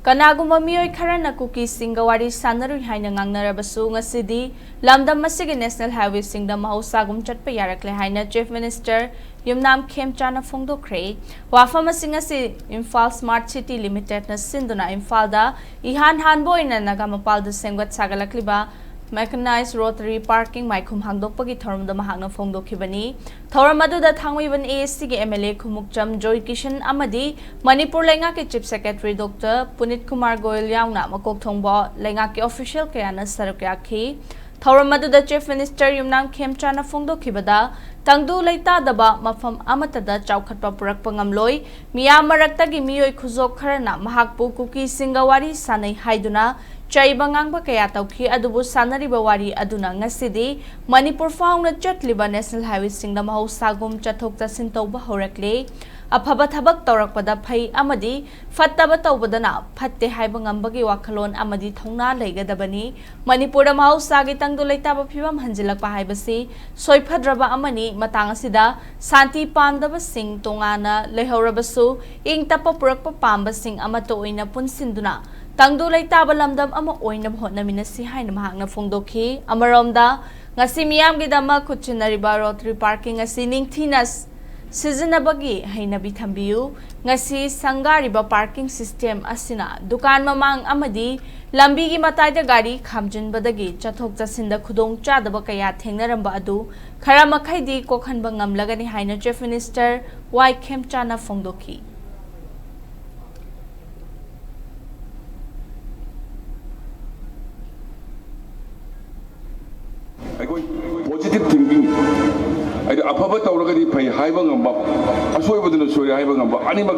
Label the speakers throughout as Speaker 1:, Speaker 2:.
Speaker 1: Kanaguma miyoy karana kuki Singda wari sanaru haina ngangnarabasu ngasidi lamdam masigi National Highway Singda Mahoushagum Chatpa Yarakle haina Chief Minister Yumnam Khemchana Phongdokre wafama singasi Imphal Smart City Limited na sinduna Imphal da ihan hanboina nagamapal da sengwat sagalakliba Mechanized Rotary Parking Maikum Hangdokpagi Thorum the Mahagna Phongdokhibani Thorum aduda thangwiban ASC ge MLA Khumukcham Joy Kishan amadi Manipur lenga ke Chief Secretary Dr. Punit Kumar Goyal yaungna makok thongbo lenga ke official kayana sarukyakhi Thorum aduda Chief Minister Yumnam Khemchana Phongdokhibada tangdu leita daba mafam amatada chaukhatpa purakpa ngamloi miyam maraktagi miyoi khuzok kharana mahakpu kuki singawari sanai haiduna Chaibangang kaya tauki adubu sanari bawari aduna ngasidi Manipur fauna chatliba National Highway Singda Mahoushagum chathok tasin tauba horakle afaba thabak tawrakpada phai amadi fattaba tawbadana phatte haiba ngambagi wakhalon amadi thongna leigadabani Manipur da Mahousagi tangdu leitaba phibam hanjilakpa haibasi soiphadraba amani matang asida santi pamdaba sing tongana lehorabasu ing tapa purakpa pamba sing amato oina punsinduna Tangdu leitaba lamdam ama oina bhotnamina si haina mahakna phongdokhi amaromda ngasi miyam gidama khutchinariba Rotary Parking asi ningthinas sizinabagi haina bithambiu ngasi sangariba parking system asina dukan mamang amadi lambi gi mataida gari khamjinbadagi chathok chasinda khudong chadaba kaya thengnaramba adu khara makhaidi kokhanba ngamlagani haina Chief Minister Y Khemchana Phongdokhi
Speaker 2: Positive thinking. I do apapa tauragadi pay haibang amba. Asoi baduna sori haibang amba. Animak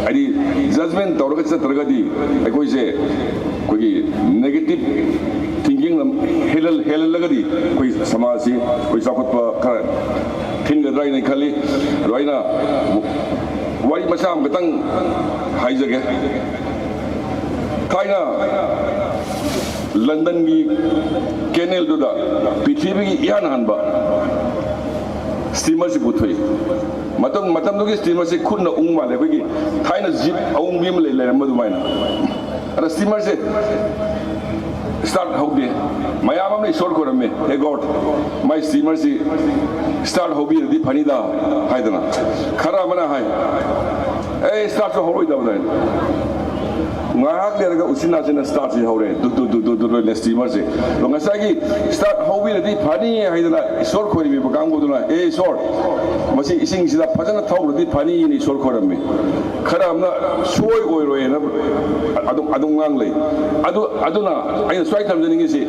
Speaker 2: I di judgment tauragat sa taragadi. I go say kogi negative thinking helal lagadi. Koi samasi koi sakut pa karan. Thinga dry na kali. Raina wari masam katang haijage. Kaina London की कैनेल दुदा पृथ्वी की यान हनबा steamer से पुथुई मतम दुगी steamer से खुद न उंग माले कोई Thai न जीप उंग बीम ले मधुमाइना अरे स्टीमर से स्टार्ट हो गए मयाम हमने शोर को रमे हे गॉड माय स्टीमर से स्टार्ट हो गई दी फनीदा हाय दना खरा मना हाय ए स्टार्ट हो गई दबदाइन Ngahak dia agak usina sina start si haure du le steamer se lo ngasagi start hobi le di pani haidana sor khori bi bakang go duna e sor masi ising sida phajana thau le di pani ni sor khoram me khara amna soi oi roi na adung ngang le aduna ai swai tham jani si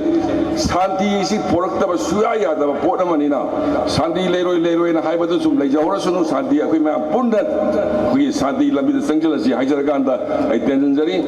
Speaker 2: shanti si porak ta ba suya ya da pot mani na shanti le roi na haibadu sum le jawra sunu shanti akoi ma pundat kui shanti lambi da sangjala si haijara ganda ai tension jari